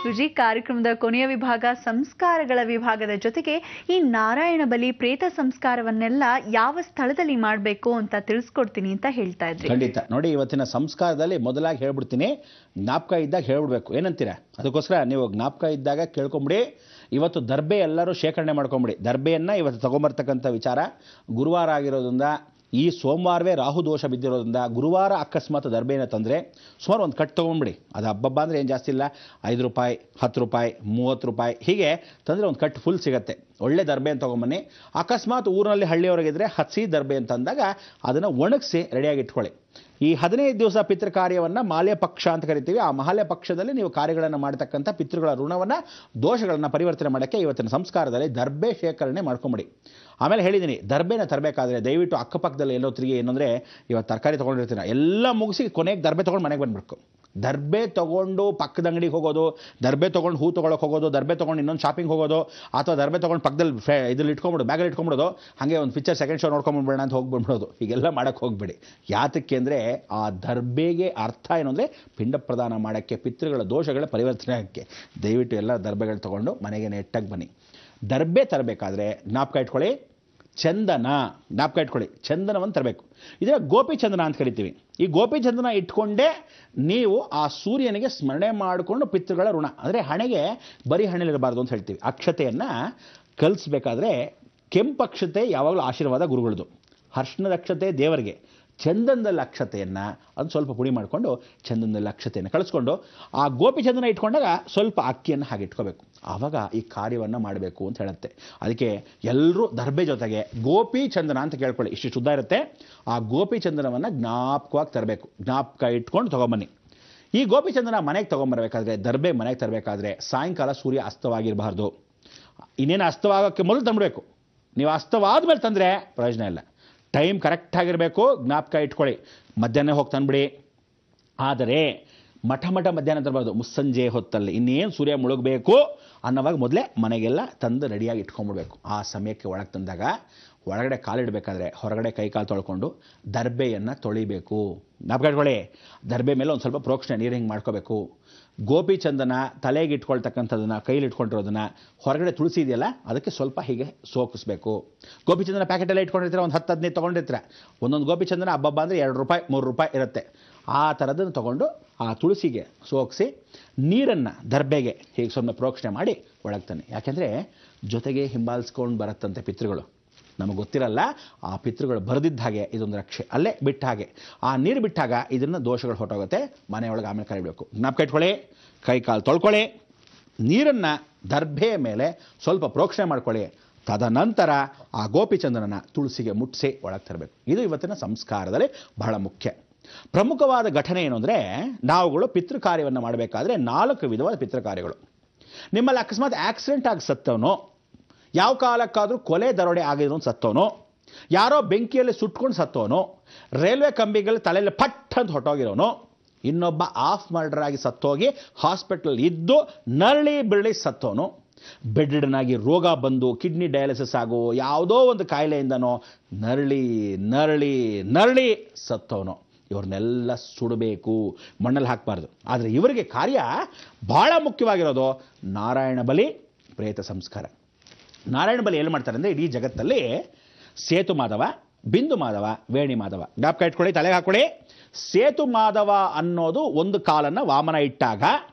ಗುರುಜಿ, ಕಾರ್ಯಕ್ರಮದ ಕೊನೆಯ ವಿಭಾಗ ಸಂಸ್ಕಾರಗಳ ವಿಭಾಗದ ಜೊತೆಗೆ ಈ ನಾರಾಯಣ ಬಲಿ ಪ್ರೇತ ಸಂಸ್ಕಾರವನ್ನೆಲ್ಲ ಯಾವ ಸ್ಥಳದಲ್ಲಿ ಮಾಡಬೇಕು ಅಂತ ತಿಳಿಸ್ಕೊಡ್ತೀನಿ ಅಂತ ಹೇಳ್ತಾ ಇದ್ರಿ. ಖಂಡಿತ. ನೋಡಿ, ಇವತ್ತಿನ ಸಂಸ್ಕಾರದಲ್ಲಿ ಮೊದಲಾಗಿ ಹೇಳ್ಬಿಡ್ತೀನಿ, ಜ್ಞಾಪಕ ಇದ್ದಾಗ ಹೇಳ್ಬಿಡ್ಬೇಕು. ಏನಂತೀರಾ? ಅದಕ್ಕೋಸ್ಕರ ನೀವು ಜ್ಞಾಪಕ ಇದ್ದಾಗ ಕೇಳ್ಕೊಂಬಿಡಿ. ಇವತ್ತು ದರ್ಬೆ ಎಲ್ಲರೂ ಶೇಖರಣೆ ಮಾಡ್ಕೊಂಬಿಡಿ. ದರ್ಬೆಯನ್ನು ಇವತ್ತು ತಗೊಂಬರ್ತಕ್ಕಂಥ ವಿಚಾರ ಗುರುವಾರ ಆಗಿರೋದ್ರಿಂದ, ಈ ಸೋಮವಾರವೇ ರಾಹು ದೋಷ ಬಿದ್ದಿರೋದ್ರಿಂದ ಗುರುವಾರ ಅಕಸ್ಮಾತ್ ದರ್ಬೇನ ತಂದರೆ ಸುಮಾರು ಒಂದು ಕಟ್ ತೊಗೊಂಡ್ಬಿಡಿ. ಅದು ಹಬ್ಬ ಅಂದರೆ ಏನು ಜಾಸ್ತಿ ಇಲ್ಲ, 5 ರೂಪಾಯಿ, 10 ರೂಪಾಯಿ, 30 ರೂಪಾಯಿ ಹೀಗೆ ತಂದರೆ ಒಂದು ಕಟ್ ಫುಲ್ ಸಿಗುತ್ತೆ. ಒಳ್ಳೆ ದರ್ಬೆ ಅಂತ ತೊಗೊಂಬನ್ನಿ. ಅಕಸ್ಮಾತ್ ಊರಿನಲ್ಲಿ ಹಳ್ಳಿಯವರೆಗಿದ್ರೆ ಹಸಿ ದರ್ಬೆ ಅಂತ ಅಂದಾಗ ಅದನ್ನು ಒಣಗಿಸಿ ರೆಡಿಯಾಗಿ ಇಟ್ಕೊಳ್ಳಿ. ಈ 15 ದಿವಸ ಪಿತೃ ಕಾರ್ಯವನ್ನು ಮಾಲ್ಯ ಪಕ್ಷ ಅಂತ ಕರಿತೀವಿ. ಆ ಮಾಲ್ಯ ಪಕ್ಷದಲ್ಲಿ ನೀವು ಕಾರ್ಯಗಳನ್ನು ಮಾಡತಕ್ಕಂಥ ಪಿತೃಗಳ ಋಣವನ್ನು, ದೋಷಗಳನ್ನು ಪರಿವರ್ತನೆ ಮಾಡೋಕ್ಕೆ ಇವತ್ತಿನ ಸಂಸ್ಕಾರದಲ್ಲಿ ದರ್ಬೆ ಶೇಖರಣೆ ಮಾಡ್ಕೊಂಬಿಡಿ. ಆಮೇಲೆ ಹೇಳಿದ್ದೀನಿ, ದರ್ಬೆನ ತರಬೇಕಾದ್ರೆ ದಯವಿಟ್ಟು ಅಕ್ಕಪಕ್ಕದಲ್ಲಿ ಎಲ್ಲೋ ತಿರುಗಿ. ಏನಂದರೆ ಇವತ್ತು ತರಕಾರಿ ತೊಗೊಂಡಿರ್ತೀರ, ಎಲ್ಲ ಮುಗಿಸಿ ಕೊನೆಗೆ ದರ್ಬೆ ತೊಗೊಂಡು ಮನೆಗೆ ಬಂದುಬಿಡ್ಬೇಕು. ದರ್ಬೆ ತೊಗೊಂಡು ಪಕ್ಕದ ಅಂಗಡಿಗೆ ಹೋಗೋದು, ದರ್ಬೆ ತೊಗೊಂಡು ಹೂ ತೊಗೊಳಕ್ಕೆ ಹೋಗೋದು, ದರ್ಬೆ ತೊಗೊಂಡು ಇನ್ನೊಂದು ಶಾಪಿಂಗ್ ಹೋಗೋದು, ಅಥವಾ ದರ್ಬೆ ತೊಗೊಂಡು ಪಕ್ಕದಲ್ಲಿ ಇದ್ರಲ್ಲಿ ಇಟ್ಕೊಂಬಿಡೋದು, ಬ್ಯಾಗಲ್ಲಿ ಇಟ್ಕೊಂಬಿಡೋದು, ಹಾಗೆ ಒಂದು ಪಿಕ್ಚರ್ ಸೆಕೆಂಡ್ ಶೋ ನೋಡ್ಕೊಂಡ್ಬಿಡೋಣ ಅಂತ ಹೋಗ್ಬಿಡ್ಬಿಡೋದು. ಹೀಗೆಲ್ಲ ಮಾಡೋಕ್ಕೆ ಹೋಗ್ಬೇಡಿ. ಯಾತಕ್ಕೆ ಅಂದರೆ ಆ ದರ್ಬೆಗೆ ಅರ್ಥ ಏನು ಅಂದರೆ ಪಿಂಡ ಪ್ರದಾನ ಮಾಡೋಕ್ಕೆ, ಪಿತೃಗಳ ದೋಷಗಳ ಪರಿವರ್ತನೆ ಆಗೋಕ್ಕೆ. ದಯವಿಟ್ಟು ಎಲ್ಲ ದರ್ಬೆಗಳು ತೊಗೊಂಡು ಮನೆಗೆ ನೆಟ್ಟಾಗಿ ಬನ್ನಿ. ದರ್ಬೆ ತರಬೇಕಾದ್ರೆ ಜ್ಞಾಪಕ ಇಟ್ಕೊಳ್ಳಿ, ಚಂದನ ಜ್ಞಾಪಕ ಇಟ್ಕೊಳ್ಳಿ, ಚಂದನವನ್ನು ತರಬೇಕು. ಇದರ ಗೋಪಿ ಚಂದನ ಅಂತ ಕರಿತೀವಿ. ಈ ಗೋಪಿ ಚಂದನ ಇಟ್ಕೊಂಡೇ ನೀವು ಆ ಸೂರ್ಯನಿಗೆ ಸ್ಮರಣೆ ಮಾಡಿಕೊಂಡು ಪಿತೃಗಳ ಋಣ ಅಂದರೆ ಹಣೆಗೆ ಬರೀ ಹಣೆಲಿರಬಾರ್ದು ಅಂತ ಹೇಳ್ತೀವಿ. ಅಕ್ಷತೆಯನ್ನು ಕಲಿಸ್ಬೇಕಾದ್ರೆ ಕೆಂಪು ಅಕ್ಷತೆ ಯಾವಾಗಲೂ ಆಶೀರ್ವಾದ ಗುರುಗಳದು, ಅರ್ಶಿಣದ ಅಕ್ಷತೆ ದೇವರಿಗೆ, ಚಂದನದಲ್ಲಿ ಅಕ್ಷತೆಯನ್ನು ಅದು ಸ್ವಲ್ಪ ಪುಡಿ ಮಾಡಿಕೊಂಡು ಚಂದನದಲ್ಲಿ ಅಕ್ಷತೆಯನ್ನು ಕಳಿಸ್ಕೊಂಡು ಆ ಗೋಪಿ ಚಂದನ ಇಟ್ಕೊಂಡಾಗ ಸ್ವಲ್ಪ ಅಕ್ಕಿಯನ್ನು ಹಾಗೆ ಇಟ್ಕೋಬೇಕು. ಆವಾಗ ಈ ಕಾರ್ಯವನ್ನು ಮಾಡಬೇಕು ಅಂತ ಹೇಳುತ್ತೆ. ಅದಕ್ಕೆ ಎಲ್ಲರೂ ದರ್ಬೆ ಜೊತೆಗೆ ಗೋಪಿ ಚಂದನ ಅಂತ ಕೇಳ್ಕೊಳ್ಳಿ. ಇಷ್ಟು ಶುದ್ಧ ಇರುತ್ತೆ. ಆ ಗೋಪಿ ಚಂದನವನ್ನು ಜ್ಞಾಪಕವಾಗಿ ತರಬೇಕು. ಜ್ಞಾಪಕ ಇಟ್ಕೊಂಡು ತೊಗೊಂಬನ್ನಿ. ಈ ಗೋಪಿ ಚಂದನ ಮನೆಗೆ ತೊಗೊಂಬರ್ಬೇಕಾದ್ರೆ, ದರ್ಬೆ ಮನೆಗೆ ತರಬೇಕಾದ್ರೆ ಸಾಯಂಕಾಲ ಸೂರ್ಯ ಅಸ್ತವಾಗಿರಬಾರ್ದು. ಇನ್ನೇನು ಅಸ್ತವಾಗೋಕ್ಕೆ ಮೊದಲು ತಂಬಿಡಬೇಕು. ನೀವು ಅಸ್ತವಾದ ಮೇಲೆ ತಂದರೆ ಪ್ರಯೋಜನ ಇಲ್ಲ. ಟೈಮ್ ಕರೆಕ್ಟಾಗಿರಬೇಕು. ಜ್ಞಾಪಕ ಇಟ್ಕೊಳ್ಳಿ. ಮಧ್ಯಾಹ್ನ ಹೋಗಿ ತಂದುಬಿಡಿ. ಆದರೆ ಮಠ ಮಧ್ಯಾಹ್ನ ತರಬಾರ್ದು. ಮುಸ್ಸಂಜೆ ಹೊತ್ತಲ್ಲಿ ಇನ್ನೇನು ಸೂರ್ಯ ಮುಳುಗಬೇಕು ಅನ್ನೋವಾಗ ಮೊದಲೇ ಮನೆಗೆಲ್ಲ ತಂದು ರೆಡಿಯಾಗಿ ಇಟ್ಕೊಂಡ್ಬಿಡ್ಬೇಕು. ಆ ಸಮಯಕ್ಕೆ ಒಳಗೆ ತಂದಾಗ ಒಳಗಡೆ ಕಾಲಿಡಬೇಕಾದ್ರೆ ಹೊರಗಡೆ ಕೈಕಾಲು ತೊಳ್ಕೊಂಡು ದರ್ಬೆಯನ್ನು ತೊಳಿಬೇಕು. ಜ್ಞಾಪಕ ಇಟ್ಕೊಳ್ಳಿ. ದರ್ಬೆ ಮೇಲೆ ಒಂದು ಸ್ವಲ್ಪ ಪ್ರೋಕ್ಷಣೆ ನೀರು ಹಿಂಗೆ ಮಾಡ್ಕೋಬೇಕು. ಗೋಪಿ ಚಂದನ ತಲೆಗೆ ಇಟ್ಕೊಳ್ತಕ್ಕಂಥದ್ದನ್ನು, ಕೈಲಿ ಇಟ್ಕೊಂಡಿರೋದನ್ನು ಹೊರಗಡೆ ತುಳಸಿ ಇದೆಯಲ್ಲ ಅದಕ್ಕೆ ಸ್ವಲ್ಪ ಹೀಗೆ ಸೋಕಿಸ್ಬೇಕು. ಗೋಪಿ ಚಂದನ ಪ್ಯಾಕೆಟೆಲ್ಲ ಇಟ್ಕೊಂಡಿರ್ತೀರ, ಒಂದು 10-15 ತೊಗೊಂಡಿರ್ತೀರ. ಒಂದೊಂದು ಗೋಪಿ ಚಂದನ ಹಬ್ಬ ಅಂದರೆ 2 ರೂಪಾಯಿ 3 ರೂಪಾಯಿ ಇರುತ್ತೆ. ಆ ಥರದನ್ನು ತೊಗೊಂಡು ಆ ತುಳಸಿಗೆ ಸೋಕಿಸಿ ನೀರನ್ನು ದರ್ಬೆಗೆ ಹೀಗೆ ಸ್ವಲ್ಪ ಪ್ರೋಕ್ಷಣೆ ಮಾಡಿ ಒಳಗೆ ತಾನೆ. ಯಾಕೆಂದರೆ ಜೊತೆಗೆ ಹಿಂಬಾಲಿಸ್ಕೊಂಡು ಬರುತ್ತಂತೆ ಪಿತೃಗಳು. ನಮಗೆ ಗೊತ್ತಿರಲ್ಲ. ಆ ಪಿತೃಗಳು ಬರೆದಿದ್ದ ಹಾಗೆ ಇದೊಂದು ರಕ್ಷೆ. ಅಲ್ಲೇ ಬಿಟ್ಟ ಹಾಗೆ ಆ ನೀರು ಬಿಟ್ಟಾಗ ಇದನ್ನು ದೋಷಗಳು ಹೊರಟೋಗುತ್ತೆ. ಮನೆಯೊಳಗೆ ಆಮೇಲೆ ಕರಿಬೇಕು. ಜ್ಞಾಪಕ ಇಟ್ಕೊಳ್ಳಿ. ಕೈ ಕಾಲು ತೊಳ್ಕೊಳ್ಳಿ. ನೀರನ್ನು ದರ್ಬೆಯ ಮೇಲೆ ಸ್ವಲ್ಪ ಪ್ರೋಕ್ಷಣೆ ಮಾಡ್ಕೊಳ್ಳಿ. ತದನಂತರ ಆ ಗೋಪಿಚಂದ್ರನ ತುಳಸಿಗೆ ಮುಟ್ಟಿಸಿ ಒಳಗೆ ತರಬೇಕು. ಇದು ಇವತ್ತಿನ ಸಂಸ್ಕಾರದಲ್ಲಿ ಬಹಳ ಮುಖ್ಯ. ಪ್ರಮುಖವಾದ ಘಟನೆ ಏನು ಅಂದರೆ, ನಾವುಗಳು ಪಿತೃ ಕಾರ್ಯವನ್ನು ಮಾಡಬೇಕಾದ್ರೆ 4 ವಿಧವಾದ ಪಿತೃ ಕಾರ್ಯಗಳು. ನಿಮ್ಮಲ್ಲಿ ಅಕಸ್ಮಾತ್ ಆಕ್ಸಿಡೆಂಟ್ ಆಗಿ ಸತ್ತವನು, ಯಾವ ಕಾಲಕ್ಕಾದರೂ ಕೊಲೆ ದರೋಡೆ ಆಗಿದ್ರು ಸತ್ತವನು, ಯಾರೋ ಬೆಂಕಿಯಲ್ಲಿ ಸುಟ್ಕೊಂಡು ಸತ್ತವನು, ರೈಲ್ವೆ ಕಂಬಿಗಳು ತಲೆಯಲ್ಲಿ ಪಟ್ ಅಂತ ಹೊಟ್ಟೋಗಿರೋನು, ಇನ್ನೊಬ್ಬ ಆಫ್ ಮರ್ಡರ್ ಆಗಿ ಸತ್ತೋಗಿ ಹಾಸ್ಪಿಟಲ್ ಇದ್ದು ನರಳಿ ಬಿರಳಿ ಸತ್ತವನು, ಬೆಡ್ಡಿಡನಾಗಿ ರೋಗ ಬಂದು ಕಿಡ್ನಿ ಡಯಾಲಿಸಿಸ್ ಆಗೋ ಯಾವುದೋ ಒಂದು ಕಾಯಿಲೆಯಿಂದನೋ ನರಳಿ ನರಳಿ ನರಳಿ ಸತ್ತವನು, ಇವ್ರನ್ನೆಲ್ಲ ಸುಡಬೇಕು, ಮಣ್ಣಲ್ಲಿ ಹಾಕಬಾರ್ದು. ಆದರೆ ಇವರಿಗೆ ಕಾರ್ಯ ಭಾಳ ಮುಖ್ಯವಾಗಿರೋದು ನಾರಾಯಣ ಬಲಿ, ಪ್ರೇತ ಸಂಸ್ಕಾರ. ನಾರಾಯಣ ಬಲಿ ಎಲ್ಲಿ ಮಾಡ್ತಾರೆ ಅಂದರೆ, ಇಡೀ ಜಗತ್ತಲ್ಲಿ ಸೇತು ಮಾಧವ, ಬಿಂದು ಮಾಧವ, ವೇಣಿ ಮಾಧವ. ಜ್ಞಾಪಕ ಇಟ್ಕೊಳ್ಳಿ, ತಲೆಗೆ ಹಾಕೊಳ್ಳಿ. ಸೇತು ಮಾಧವ ಅನ್ನೋದು ಒಂದು ಕಾಲನ್ನು ವಾಮನ ಇಟ್ಟಾಗ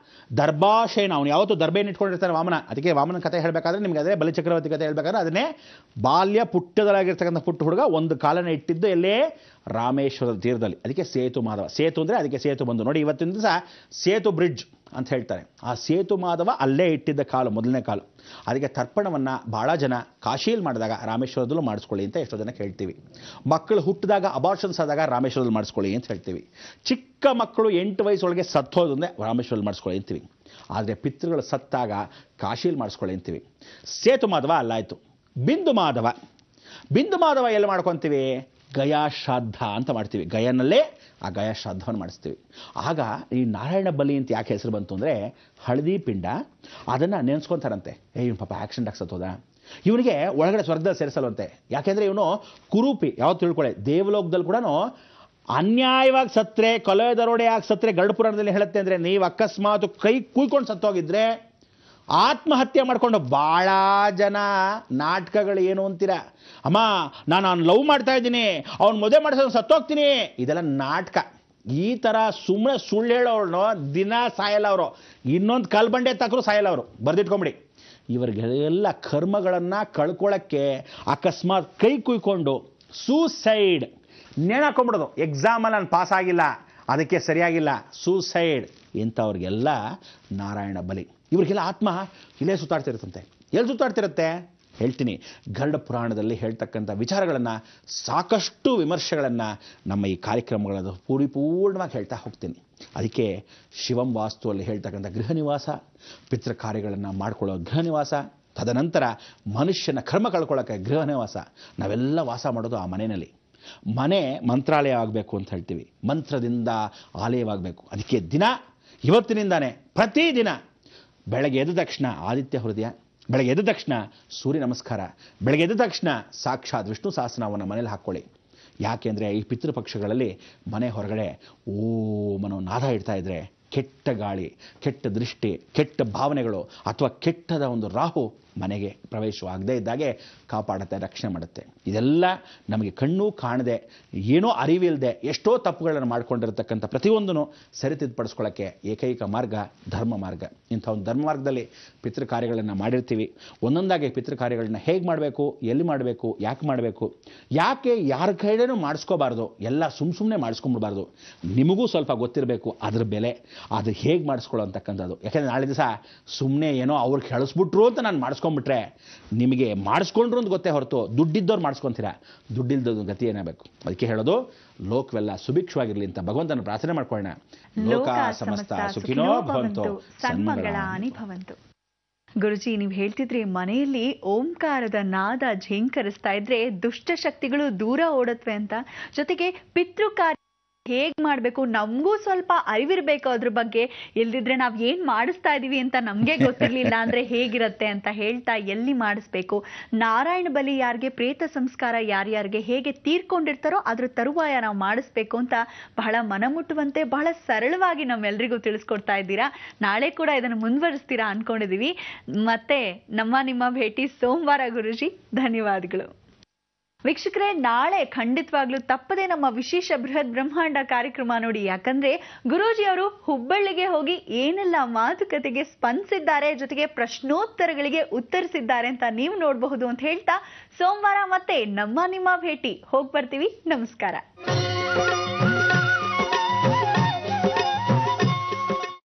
ದರ್ಭಾಶಯನ, ಅವನು ಯಾವತ್ತೂ ದರ್ಬೇನ ಇಟ್ಕೊಂಡಿರ್ತಾನೆ ವಾಮನ. ಅದಕ್ಕೆ ವಾಮನ ಕಥೆ ಹೇಳಬೇಕಾದ್ರೆ ನಿಮಗೆ ಅದೇ ಬಲಿಚಕ್ರವರ್ತಿ ಕಥೆ ಹೇಳಬೇಕಾದ್ರೆ ಅದನ್ನೇ ಬಾಲ್ಯ ಪುಟ್ಟದರಾಗಿರ್ತಕ್ಕಂಥ ಪುಟ್ಟ ಹುಡುಗ ಒಂದು ಕಾಲನ ಇಟ್ಟಿದ್ದು ಎಲ್ಲೇ ರಾಮೇಶ್ವರದ ತೀರದಲ್ಲಿ. ಅದಕ್ಕೆ ಸೇತು ಮಾಧವ. ಸೇತು ಅಂದರೆ ಅದಕ್ಕೆ ಸೇತು ಬಂದು ನೋಡಿ, ಇವತ್ತಿನ ದಿವಸ ಸೇತು ಬ್ರಿಡ್ಜ್ ಅಂತ ಹೇಳ್ತಾರೆ. ಆ ಸೇತು ಮಾಧವ ಅಲ್ಲೇ ಇಟ್ಟಿದ್ದ ಕಾಲು, ಮೊದಲನೇ ಕಾಲು. ಅದಕ್ಕೆ ತರ್ಪಣವನ್ನು ಭಾಳ ಜನ ಕಾಶಿಯಲ್ಲಿ ಮಾಡಿದಾಗ ರಾಮೇಶ್ವರದಲ್ಲೂ ಮಾಡಿಸ್ಕೊಳ್ಳಿ ಅಂತ ಎಷ್ಟೋ ಜನ ಹೇಳ್ತೀವಿ. ಮಕ್ಕಳು ಹುಟ್ಟಿದಾಗ ಅಬಾರ್ಷನ್ಸ್ ಆದಾಗ ರಾಮೇಶ್ವರದಲ್ಲಿ ಮಾಡಿಸ್ಕೊಳ್ಳಿ ಅಂತ ಹೇಳ್ತೀವಿ. ಚಿಕ್ಕ ಮಕ್ಕಳು 8 ವಯಸ್ಸೊಳಗೆ ಸತ್ತೋದು ಅಂದರೆ ರಾಮೇಶ್ವರದಲ್ಲಿ ಮಾಡಿಸ್ಕೊಳ್ಳಿ ಅಂತೀವಿ. ಆದರೆ ಪಿತೃಗಳು ಸತ್ತಾಗ ಕಾಶಿಯಲ್ಲಿ ಮಾಡಿಸ್ಕೊಳ್ಳಿ ಅಂತೀವಿ. ಸೇತು ಮಾಧವ ಅಲ್ಲಾಯಿತು. ಬಿಂದು ಮಾಧವ. ಬಿಂದು ಮಾಧವ ಎಲ್ಲಿ ಮಾಡ್ಕೊತೀವಿ? ಗಯಾ ಶ್ರಾದ್ದ ಅಂತ ಮಾಡ್ತೀವಿ. ಗಯನಲ್ಲೇ ಆ ಗಯಾ ಶ್ರಾದ್ದವನ್ನು ಮಾಡಿಸ್ತೀವಿ. ಆಗ ಈ ನಾರಾಯಣ ಬಲಿ ಅಂತ ಯಾಕೆ ಹೆಸರು ಬಂತು ಅಂದರೆ, ಹಳದಿ ಪಿಂಡ ಅದನ್ನು ನೆನೆಸ್ಕೊತಾರಂತೆ. ಇವನು ಪಾಪ ಆಕ್ಸಿಡೆಂಟ್ ಆಗ್ಸತ್ತೋದ, ಇವನಿಗೆ ಒಳಗಡೆ ಸ್ವರ್ಗದಲ್ಲಿ ಸೇರಿಸಲ್ವಂತೆ. ಯಾಕೆಂದರೆ ಇವನು ಕುರೂಪಿ. ಯಾವತ್ತು ತಿಳ್ಕೊಳ್ಳಿ, ದೇವಲೋಕದಲ್ಲಿ ಕೂಡ ಅನ್ಯಾಯವಾಗಿ ಸತ್ರೆ, ಕೊಲೆ ದರೋಡೆ ಆಗಿ ಸತ್ರೆ ಗರುಡ ಪುರಾಣದಲ್ಲಿ ಹೇಳುತ್ತೆ ಅಂದರೆ, ನೀವು ಅಕಸ್ಮಾತ್ ಕೈ ಕುಯ್ಕೊಂಡು ಸತ್ತೋಗಿದ್ರೆ ಆತ್ಮಹತ್ಯೆ ಮಾಡ್ಕೊಂಡು ಭಾಳ ಜನ ನಾಟಕಗಳು ಏನು ಅಂತೀರ, ಅಮ್ಮ ನಾನು ಲವ್ ಮಾಡ್ತಾ ಇದ್ದೀನಿ, ಅವ್ನು ಮದುವೆ ಮಾಡಿಸೋದು ಸತ್ತೋಗ್ತೀನಿ, ಇದೆಲ್ಲ ನಾಟಕ. ಈ ಥರ ಸುಮ್ಮನೆ ಸುಳ್ಳು ಹೇಳೋರು ದಿನ ಸಾಯಲ್ಲ ಅವರು, ಇನ್ನೊಂದು ಕಲ್ಬಂಡೆ ತಕ್ಕರು ಸಾಯಲ್ಲ ಅವರು, ಬರೆದಿಟ್ಕೊಂಬಿಡಿ. ಇವರಿಗೆಲ್ಲ ಕರ್ಮಗಳನ್ನು ಕಳ್ಕೊಳ್ಳೋಕ್ಕೆ ಅಕಸ್ಮಾತ್ ಕೈ ಕುಯ್ಕೊಂಡು ಸೂಸೈಡ್ ನೇಣಾಕೊಂಬಿಡೋದು. ಎಕ್ಸಾಮಲ್ಲಿ ನಾನು ಪಾಸ್ ಆಗಿಲ್ಲ, ಅದಕ್ಕೆ ಸರಿಯಾಗಿಲ್ಲ, ಸೂಸೈಡ್, ಇಂಥವ್ರಿಗೆಲ್ಲ ನಾರಾಯಣ ಬಲಿ. ಇವ್ರಿಗೆಲ್ಲ ಆತ್ಮ ಇಲ್ಲೇ ಸುತ್ತಾಡ್ತಿರುತ್ತಂತೆ. ಎಲ್ಲಿ ಸುತ್ತಾಡ್ತಿರುತ್ತೆ ಹೇಳ್ತೀನಿ. ಗರುಡ ಪುರಾಣದಲ್ಲಿ ಹೇಳ್ತಕ್ಕಂಥ ವಿಚಾರಗಳನ್ನು, ಸಾಕಷ್ಟು ವಿಮರ್ಶೆಗಳನ್ನು ನಮ್ಮ ಈ ಕಾರ್ಯಕ್ರಮಗಳನ್ನು ಪರಿಪೂರ್ಣವಾಗಿ ಹೇಳ್ತಾ ಹೋಗ್ತೀನಿ. ಅದಕ್ಕೆ ಶಿವಂ ವಾಸ್ತುವಲ್ಲಿ ಹೇಳ್ತಕ್ಕಂಥ ಗೃಹ ನಿವಾಸ, ಪಿತೃ ಕಾರ್ಯಗಳನ್ನು ಮಾಡ್ಕೊಳ್ಳೋ ಗೃಹ ನಿವಾಸ, ತದನಂತರ ಮನುಷ್ಯನ ಕರ್ಮ ಕಳ್ಕೊಳ್ಳೋಕ್ಕೆ ಗೃಹ ನಿವಾಸ, ನಾವೆಲ್ಲ ವಾಸ ಮಾಡೋದು ಆ ಮನೆಯಲ್ಲಿ. ಮನೆ ಮಂತ್ರಾಲಯ ಆಗಬೇಕು ಅಂತ ಹೇಳ್ತೀವಿ, ಮಂತ್ರದಿಂದ ಆಲಯವಾಗಬೇಕು. ಅದಕ್ಕೆ ದಿನ ಇವತ್ತಿನಿಂದಾನೇ ಪ್ರತಿದಿನ ಬೆಳಗ್ಗೆ ಎದ್ದ ತಕ್ಷಣ ಆದಿತ್ಯ ಹೃದಯ, ಬೆಳಗ್ಗೆ ಎದ್ದ ತಕ್ಷಣ ಸೂರ್ಯ ನಮಸ್ಕಾರ, ಬೆಳಗ್ಗೆ ಎದ್ದ ತಕ್ಷಣ ಸಾಕ್ಷಾತ್ ವಿಷ್ಣು ಸಹಸ್ರನಾಮವನ್ನು ಮನೇಲಿ ಹಾಕ್ಕೊಳ್ಳಿ. ಯಾಕೆಂದರೆ ಈ ಪಿತೃಪಕ್ಷಗಳಲ್ಲಿ ಮನೆ ಹೊರಗಡೆ ಓಂ ಅನ್ನೋ ನಾದ ಇಡ್ತಾ ಇದ್ದರೆ ಕೆಟ್ಟ ಗಾಳಿ, ಕೆಟ್ಟ ದೃಷ್ಟಿ, ಕೆಟ್ಟ ಭಾವನೆಗಳು ಅಥವಾ ಕೆಟ್ಟದ ಒಂದು ರಾಹು ಮನೆಗೆ ಪ್ರವೇಶವಾಗದೇ ಇದ್ದಾಗೆ ಕಾಪಾಡುತ್ತೆ, ರಕ್ಷಣೆ ಮಾಡುತ್ತೆ. ಇದೆಲ್ಲ ನಮಗೆ ಕಣ್ಣು ಕಾಣದೆ, ಏನೋ ಅರಿವಿಲ್ಲದೆ ಎಷ್ಟೋ ತಪ್ಪುಗಳನ್ನು ಮಾಡ್ಕೊಂಡಿರತಕ್ಕಂಥ ಪ್ರತಿಯೊಂದನ್ನು ಸರಿತಿದ್ದುಪಡಿಸ್ಕೊಳ್ಳೋಕ್ಕೆ ಏಕೈಕ ಮಾರ್ಗ ಧರ್ಮ ಮಾರ್ಗ. ಇಂಥ ಒಂದು ಧರ್ಮ ಮಾರ್ಗದಲ್ಲಿ ಪಿತೃ ಕಾರ್ಯಗಳನ್ನು ಮಾಡಿರ್ತೀವಿ. ಒಂದೊಂದಾಗಿ ಪಿತೃ ಕಾರ್ಯಗಳನ್ನ ಹೇಗೆ ಮಾಡಬೇಕು, ಎಲ್ಲಿ ಮಾಡಬೇಕು, ಯಾಕೆ ಮಾಡಬೇಕು, ಯಾಕೆ ಯಾರ ಕೈಲೇನೂ ಮಾಡಿಸ್ಕೋಬಾರ್ದು, ಎಲ್ಲ ಸುಮ್ಮನೆ ಮಾಡಿಸ್ಕೊಂಡ್ಬಿಡ್ಬಾರ್ದು. ನಿಮಗೂ ಸ್ವಲ್ಪ ಗೊತ್ತಿರಬೇಕು ಅದ್ರ ಬೆಲೆ, ಅದು ಹೇಗೆ ಮಾಡಿಸ್ಕೊಳ್ಳೋ ಅಂತಕ್ಕಂಥದ್ದು. ಯಾಕೆಂದರೆ ನಾಳೆ ದಿವಸ ಸುಮ್ಮನೆ ಏನೋ ಅವ್ರಿಗೆ ಹೇಳಿಸ್ಬಿಟ್ರು ಅಂತ ನಾನು ಮಾಡಿಸ್ಕೊಂಡ್ಬಿಟ್ರೆ ನಿಮಗೆ ಮಾಡಿಸ್ಕೊಂಡ್ರು ಅಂತ ಗೊತ್ತೇ ಹೊರತು ದುಡ್ಡಿದ್ದವ್ರು ಮಾಡಿಸ್ಕೊತೀರಾ, ದುಡ್ಡಿಲ್ದದ್ದು ಗತಿ ಏನಾಗಬೇಕು. ಅದಕ್ಕೆ ಹೇಳೋದು ಲೋಕವೆಲ್ಲ ಸುಭಿಕ್ಷವಾಗಿರಲಿ ಅಂತ ಭಗವಂತನ ಪ್ರಾರ್ಥನೆ ಮಾಡ್ಕೊಳ್ಳೋಣ. ಲೋಕ ಸಮಸ್ತ ಸುಖಿನೋ ಭವಂತು, ಸನ್ಮಂಗಳಾನಿ ಭವಂತು. ಗುರುಜಿ, ನೀವು ಹೇಳ್ತಿದ್ರಿ ಮನೆಯಲ್ಲಿ ಓಂಕಾರದ ನಾದ ಝೇಂಕರಿಸ್ತಾ ಇದ್ರೆ ದುಷ್ಟ ಶಕ್ತಿಗಳು ದೂರ ಓಡತ್ವೆ ಅಂತ. ಜೊತೆಗೆ ಪಿತೃ ಕಾರ್ಯ ಹೇಗ್ ಮಾಡ್ಬೇಕು ನಮಗೂ ಸ್ವಲ್ಪ ಅರಿವಿರ್ಬೇಕು ಅದ್ರ ಬಗ್ಗೆ. ಇಲ್ದಿದ್ರೆ ನಾವ್ ಏನ್ ಮಾಡಿಸ್ತಾ ಇದೀವಿ ಅಂತ ನಮ್ಗೆ ಗೊತ್ತಿರ್ಲಿಲ್ಲ ಅಂದ್ರೆ ಹೇಗಿರತ್ತೆ ಅಂತ ಹೇಳ್ತಾ ಎಲ್ಲಿ ಮಾಡಿಸ್ಬೇಕು, ನಾರಾಯಣ ಬಲಿ ಯಾರಿಗೆ, ಪ್ರೇತ ಸಂಸ್ಕಾರ ಯಾರ್ಯಾರಿಗೆ ಹೇಗೆ ತೀರ್ಕೊಂಡಿರ್ತಾರೋ ಅದ್ರ ತರುವಾಯ ನಾವು ಮಾಡಿಸ್ಬೇಕು ಅಂತ ಬಹಳ ಮನಮುಟ್ಟುವಂತೆ ಬಹಳ ಸರಳವಾಗಿ ನಮ್ಮೆಲ್ರಿಗೂ ತಿಳಿಸ್ಕೊಡ್ತಾ ಇದ್ದೀರಾ. ನಾಳೆ ಕೂಡ ಇದನ್ನು ಮುಂದುವರಿಸ್ತೀರಾ ಅನ್ಕೊಂಡಿದೀವಿ. ಮತ್ತೆ ನಿಮ್ಮ ಭೇಟಿ ಸೋಮವಾರ ಗುರುಜಿ. ಧನ್ಯವಾದಗಳು. ವೀಕ್ಷಕರೇ, ನಾಳೆ ಖಂಡಿತವಾಗ್ಲೂ ತಪ್ಪದೆ ನಮ್ಮ ವಿಶೇಷ ಬೃಹತ್ ಬ್ರಹ್ಮಾಂಡ ಕಾರ್ಯಕ್ರಮ ನೋಡಿ. ಯಾಕಂದ್ರೆ ಗುರೂಜಿ ಅವರು ಹುಬ್ಬಳ್ಳಿಗೆ ಹೋಗಿ ಏನೆಲ್ಲ ಮಾತುಕತೆಗೆ ಸ್ಪಂದಿಸಿದ್ದಾರೆ, ಜೊತೆಗೆ ಪ್ರಶ್ನೋತ್ತರಗಳಿಗೆ ಉತ್ತರಿಸಿದ್ದಾರೆ ಅಂತ ನೀವು ನೋಡಬಹುದು ಅಂತ ಹೇಳ್ತಾ ಸೋಮವಾರ ಮತ್ತೆ ನಿಮ್ಮ ಭೇಟಿ. ಹೋಗಿ ಬರ್ತೀವಿ. ನಮಸ್ಕಾರ.